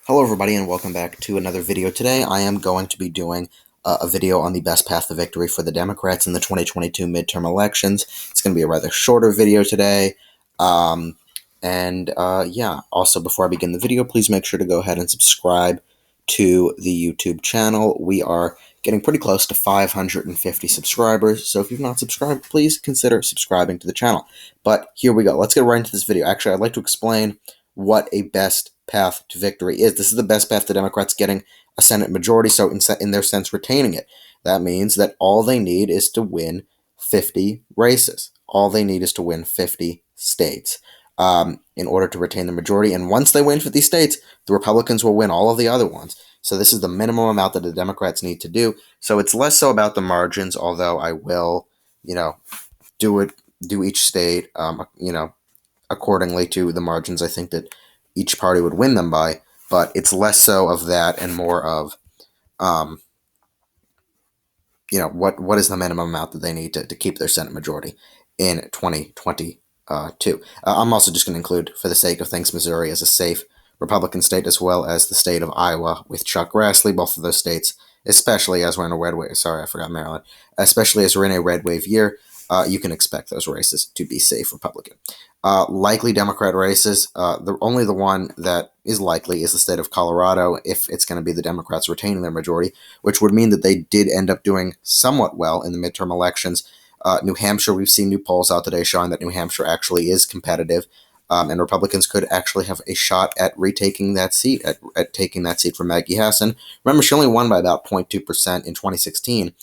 Hello everybody and welcome back to another video. Today I am going to be doing a video on the best path to victory for the Democrats in the 2022 midterm elections. It's going to be a rather shorter video today. Yeah, also before I begin the video, please make sure to go ahead and subscribe to the YouTube channel. We are getting pretty close to 550 subscribers, so if you've not subscribed, please consider subscribing to the channel. But here we go. Let's get right into this video. Actually, I'd like to explain what a best path to victory is. This is the best path to Democrats getting a Senate majority, so in their sense, retaining it. That means that all they need is to win 50 races. All they need is to win 50 states in order to retain the majority. And once they win 50 states, the Republicans will win all of the other ones. So this is the minimum amount that the Democrats need to do. So it's less so about the margins, although I will, do each state, accordingly to the margins I think that each party would win them by, but it's less so of that and more of, what is the minimum amount that they need to keep their Senate majority in 2022. I'm also just going to include, for the sake of things, Missouri as a safe Republican state, as well as the state of Iowa with Chuck Grassley. Both of those states, especially as we're in a red wave, sorry, I forgot Maryland, especially as we're in a red wave year, you can expect those races to be safe Republican. Likely Democrat races, only the one that is likely is the state of Colorado, if it's going to be the Democrats retaining their majority, which would mean that they did end up doing somewhat well in the midterm elections. New Hampshire, we've seen new polls out today showing that New Hampshire actually is competitive, and Republicans could actually have a shot at retaking that seat, at taking that seat from Maggie Hassan. Remember, she only won by about 0.2% in 2016,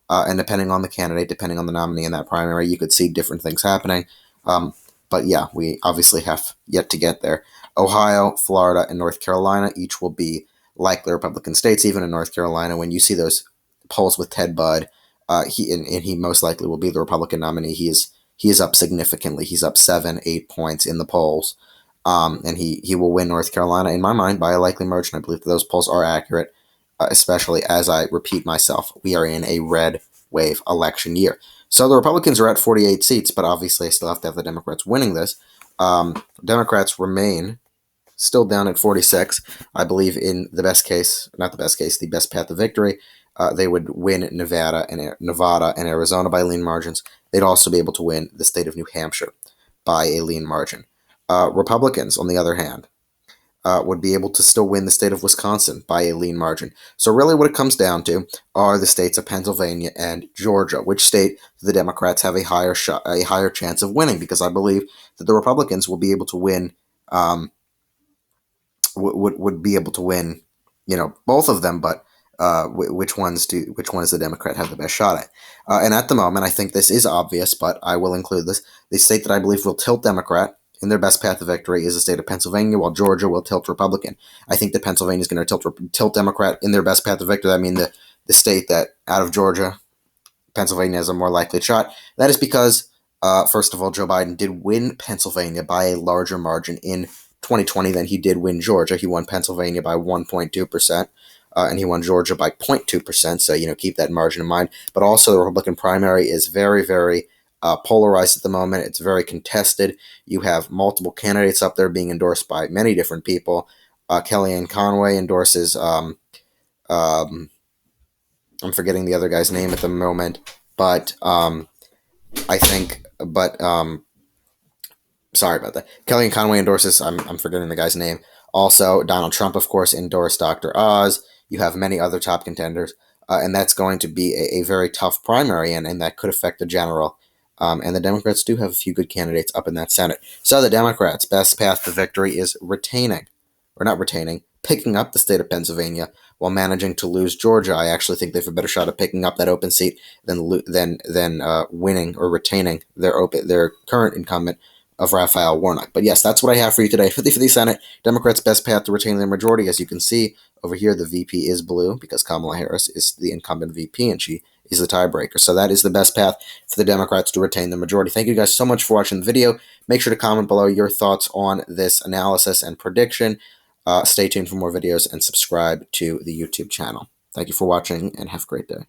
and depending on the candidate, depending on the nominee in that primary, you could see different things happening. But yeah, we obviously have yet to get there. Ohio, Florida, and North Carolina each will be likely Republican states. Even in North Carolina, when you see those polls with Ted Budd, he most likely will be the Republican nominee. He is up significantly. He's up 7-8 points in the polls, and he will win North Carolina, in my mind, by a likely margin. I believe that those polls are accurate, especially as I repeat myself, we are in a red wave election year. So the Republicans are at 48 seats, but obviously I still have to have the Democrats winning this. Democrats remain still down at 46. I believe in the best case, not the best case, the best path to victory, they would win Nevada and Arizona by lean margins. They'd also be able to win the state of New Hampshire by a lean margin. Republicans, on the other hand, would be able to still win the state of Wisconsin by a lean margin. So really what it comes down to are the states of Pennsylvania and Georgia. Which state do the Democrats have a higher chance of winning? Because I believe that the Republicans will be able to win, would be able to win, both of them, but which ones does the Democrat have the best shot at? And at the moment, I think this is obvious, but I will include this. The state that I believe will tilt Democrat in their best path to victory is the state of Pennsylvania, while Georgia will tilt Republican. I think that Pennsylvania is going to tilt Democrat in their best path to victory. I mean, the state that out of Georgia, Pennsylvania has a more likely shot. That is because, first of all, Joe Biden did win Pennsylvania by a larger margin in 2020 than he did win Georgia. He won Pennsylvania by 1.2%. And he won Georgia by 0.2%, so, keep that margin in mind. But also the Republican primary is very, very polarized at the moment. It's very contested. You have multiple candidates up there being endorsed by many different people. Kellyanne Conway endorses, I'm forgetting the other guy's name at the moment, but sorry about that. Kellyanne Conway endorses, I'm forgetting the guy's name. Also, Donald Trump, of course, endorsed Dr. Oz. You have many other top contenders, and that's going to be a very tough primary, and that could affect the general. And the Democrats do have a few good candidates up in that Senate. So the Democrats' best path to victory is picking up the state of Pennsylvania while managing to lose Georgia. I actually think they have a better shot at picking up that open seat than winning or retaining their current incumbent of Raphael Warnock. But yes, that's what I have for you today. 50-50 Senate, Democrats' best path to retaining their majority. As you can see over here, the VP is blue because Kamala Harris is the incumbent VP and she is the tiebreaker. So that is the best path for the Democrats to retain the majority. Thank you guys so much for watching the video. Make sure to comment below your thoughts on this analysis and prediction. Stay tuned for more videos and subscribe to the YouTube channel. Thank you for watching and have a great day.